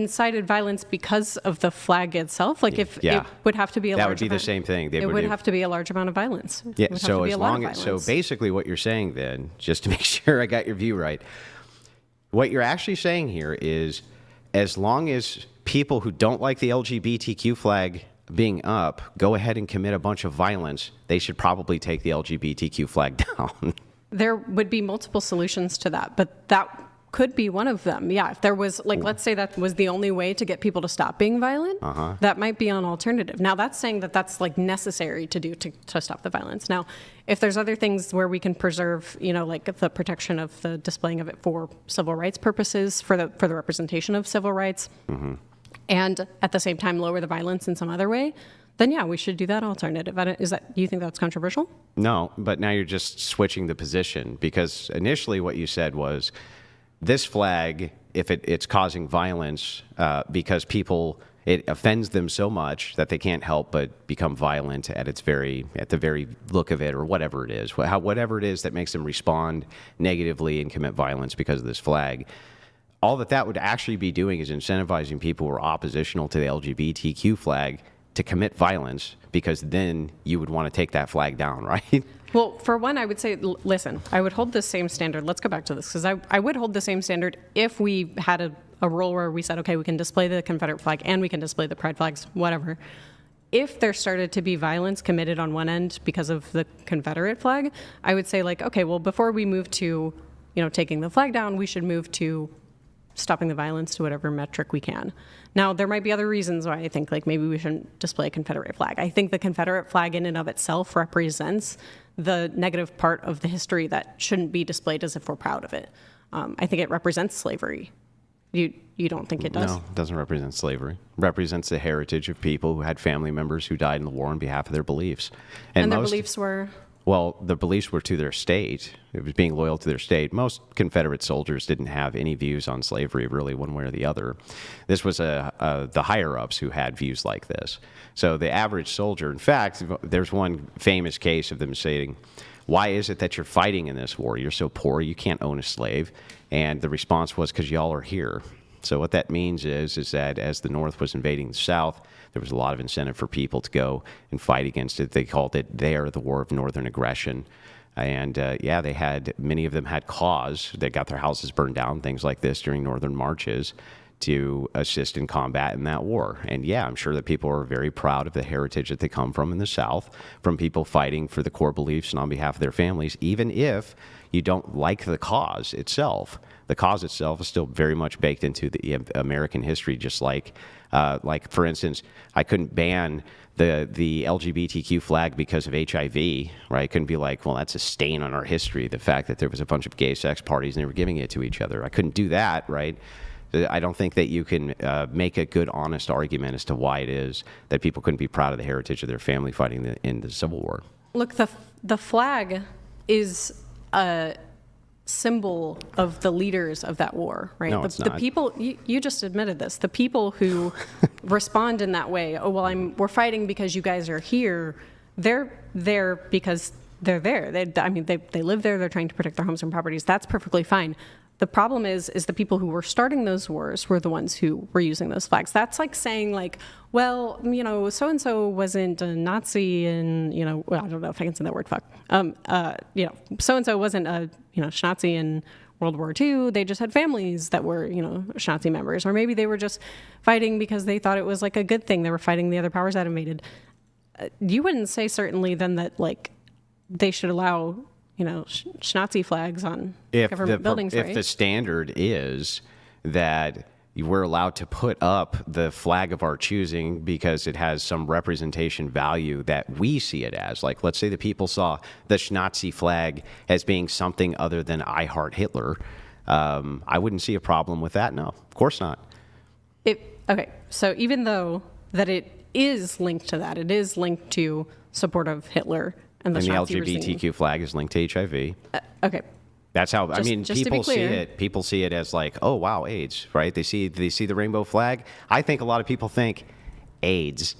incited violence because of the flag itself? Like if it would have to be a large That would be the same thing. It would have to be a large amount of violence. Yeah, so basically what you're saying then, just to make sure I got your view right, what you're actually saying here is as long as people who don't like the LGBTQ flag being up go ahead and commit a bunch of violence, they should probably take the LGBTQ flag down. There would be multiple solutions to that, but that could be one of them. Yeah, if there was, like, let's say that was the only way to get people to stop being violent, that might be an alternative. Now, that's saying that that's, like, necessary to do to stop the violence. Now, if there's other things where we can preserve, you know, like the protection of the displaying of it for civil rights purposes, for the representation of civil rights, and at the same time lower the violence in some other way, then yeah, we should do that alternative. Do you think that's controversial? No, but now you're just switching the position, because initially what you said was this flag, if it's causing violence because it offends them so much that they can't help but become violent at the very look of it, or whatever it is, whatever it is that makes them respond negatively and commit violence because of this flag. All that would actually be doing is incentivizing people who are oppositional to the LGBTQ flag to commit violence, because then you would want to take that flag down, right? Well, for one, I would say, listen, I would hold the same standard. Let's go back to this, because I would hold the same standard if we had a rule where we said, okay, we can display the Confederate flag and we can display the pride flags, whatever. If there started to be violence committed on one end because of the Confederate flag, I would say, like, okay, well, before we move to, you know, taking the flag down, we should move to stopping the violence to whatever metric we can. Now, there might be other reasons why I think, like, maybe we shouldn't display a Confederate flag. I think the Confederate flag in and of itself represents the negative part of the history that shouldn't be displayed as if we're proud of it. I think it represents slavery. You don't think it does? No, it doesn't represent slavery. It represents the heritage of people who had family members who died in the war on behalf of their beliefs. And their beliefs were? Well, the beliefs were to their state. It was being loyal to their state. Most Confederate soldiers didn't have any views on slavery, really, one way or the other. This was the higher-ups who had views like this. So the average soldier, in fact, there's one famous case of them saying, why is it that you're fighting in this war? You're so poor, you can't own a slave. And the response was, because y'all are here. So what that means is that as the North was invading the South, there was a lot of incentive for people to go and fight against it. They called it the War of Northern Aggression. And many of them had cause. They got their houses burned down, things like this, during northern marches to assist in combat in that war. And yeah, I'm sure that people are very proud of the heritage that they come from in the South, from people fighting for the core beliefs and on behalf of their families, even if you don't like the cause itself. The cause itself is still very much baked into the American history, just like for instance, I couldn't ban the LGBTQ flag because of HIV, right? I couldn't be like, well, that's a stain on our history, the fact that there was a bunch of gay sex parties and they were giving it to each other. I couldn't do that, right? I don't think that you can make a good, honest argument as to why it is that people couldn't be proud of the heritage of their family fighting in the Civil War. Look, the flag is a symbol of the leaders of that war, right? No, it's not. The people, you just admitted this, the people who respond in that way, oh, well, we're fighting because you guys are here, they're there because they're there. They live there, they're trying to protect their homes and properties. That's perfectly fine. The problem is the people who were starting those wars were the ones who were using those flags. That's like saying, like, well, you know, so-and-so wasn't a Nazi and, you know, well, I don't know if I can say that word, fuck. You know, so-and-so wasn't a, you know, Schnazi in World War II. They just had families that were, you know, Schnazi members. Or maybe they were just fighting because they thought it was, like, a good thing. They were fighting the other powers that invaded. You wouldn't say certainly then that, like, they should allow, you know, Schnazi flags on government buildings, right? If the standard is that we're allowed to put up the flag of our choosing because it has some representation value that we see it as, like, let's say the people saw the Schnazi flag as being something other than I heart Hitler, I wouldn't see a problem with that. No, of course not. Okay, so even though that it is linked to that, it is linked to support of Hitler, and the LGBTQ flag is linked to HIV. Okay. That's how, people see it. People see it as like, oh, wow, AIDS, right? They see the rainbow flag. I think a lot of people think AIDS.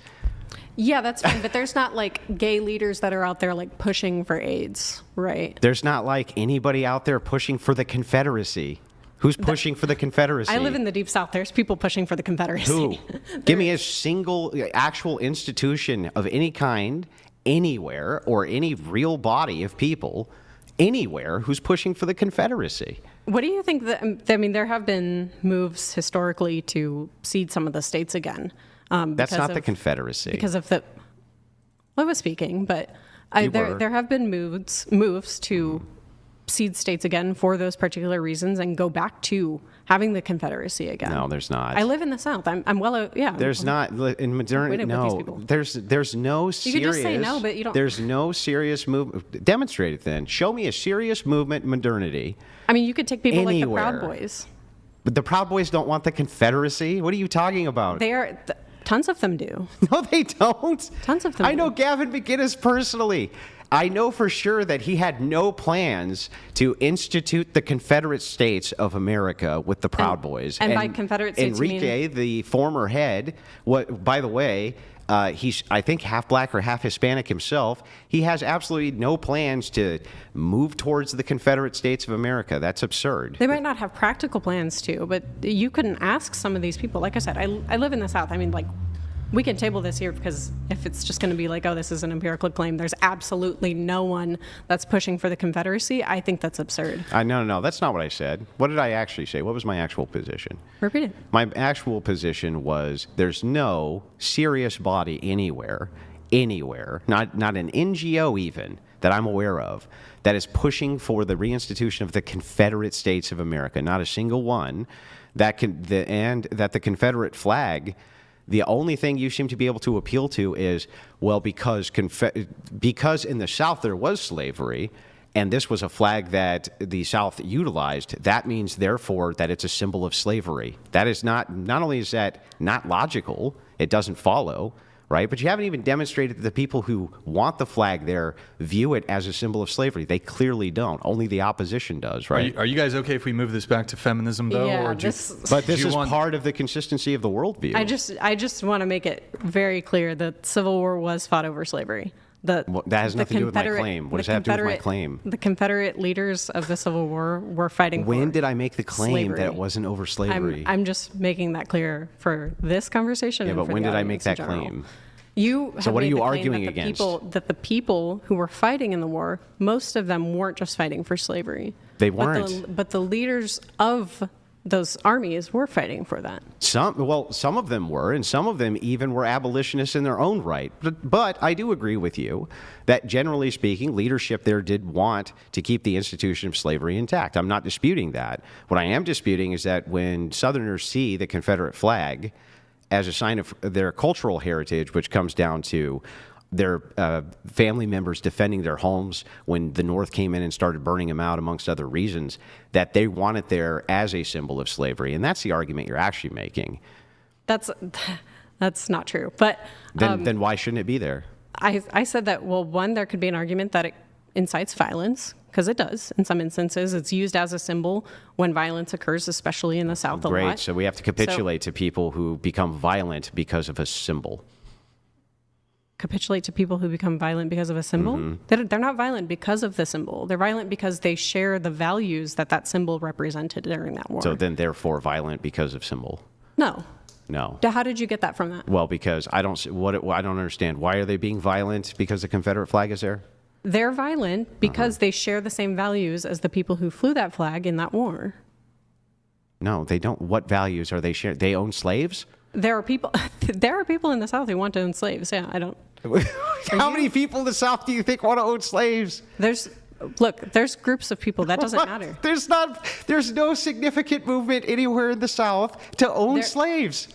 Yeah, that's fine. But there's not like gay leaders that are out there like pushing for AIDS, right? There's not like anybody out there pushing for the Confederacy. Who's pushing for the Confederacy? I live in the Deep South. There's people pushing for the Confederacy. Who? Give me a single actual institution of any kind, anywhere, or any real body of people, anywhere, who's pushing for the Confederacy. What do you think there have been moves historically to cede some of the states again. That's not the Confederacy. Because of the... I was speaking, but there have been moves to cede states again for those particular reasons and go back to having the Confederacy again. No, there's not. I live in the South. I'm well, yeah. There's not in modernity. No, there's no serious. You could just say no, but you don't. There's no serious movement. Demonstrate it then. Show me a serious movement in modernity. I mean, you could take people anywhere. like the Proud Boys. But the Proud Boys don't want the Confederacy. What are you talking about? They are. Tons of them do. No, they don't. Tons of them. I know Gavin McInnes personally. I know for sure that he had no plans to institute the Confederate States of America with the Proud Boys. And by Confederate States, Enrique, the former head, by the way, he's, I think, half black or half Hispanic himself. He has absolutely no plans to move towards the Confederate States of America. That's absurd. They might not have practical plans to, but you couldn't ask some of these people. Like I said, I live in the South. I mean, like, we can table this here because if it's just going to be like, oh, this is an empirical claim, there's absolutely no one that's pushing for the Confederacy. I think that's absurd. No, that's not what I said. What did I actually say? What was my actual position? Repeat it. My actual position was there's no serious body anywhere, not an NGO even, that I'm aware of, that is pushing for the reinstitution of the Confederate States of America. Not a single one. That the Confederate flag. The only thing you seem to be able to appeal to is, well, because in the South there was slavery, and this was a flag that the South utilized, that means, therefore, that it's a symbol of slavery. That is not only is that not logical, it doesn't follow, right? But you haven't even demonstrated that the people who want the flag there view it as a symbol of slavery. They clearly don't. Only the opposition does, right? Are you guys okay if we move this back to feminism, though? Yeah, or this is part of the consistency of the worldview. I just want to make it very clear that Civil War was fought over slavery. That has nothing to do with my claim. What does that have to do with my claim? The Confederate leaders of the Civil War were fighting When did I make the claim slavery. that it wasn't over slavery? I'm just making that clear for this conversation. Yeah, and but for when the did I make that general. claim? So what are you arguing against? That the people who were fighting in the war, most of them weren't just fighting for slavery. They weren't. But the leaders of those armies were fighting for that. Some of them were, and some of them even were abolitionists in their own right. But I do agree with you that, generally speaking, leadership there did want to keep the institution of slavery intact. I'm not disputing that. What I am disputing is that when Southerners see the Confederate flag as a sign of their cultural heritage, which comes down to their family members defending their homes when the North came in and started burning them out, amongst other reasons, that they want it there as a symbol of slavery. And that's the argument you're actually making. That's not true. But then why shouldn't it be there? I said that, well, one, there could be an argument that it incites violence, because it does. In some instances, it's used as a symbol when violence occurs, especially in the South a lot. Great, so we have to capitulate to people who become violent because of a symbol. Capitulate to people who become violent because of a symbol? Mm-hmm. They're not violent because of the symbol. They're violent because they share the values that symbol represented during that war. So then, therefore, violent because of symbol? No. No. How did you get that from that? Well, because I don't understand. Why are they being violent because the Confederate flag is there? They're violent because they share the same values as the people who flew that flag in that war. No, they don't. What values are they sharing? They own slaves? There are people in the South who want to own slaves. Yeah, I don't. How many people in the South do you think want to own slaves? There's groups of people. That doesn't matter. There's no significant movement anywhere in the South to own slaves.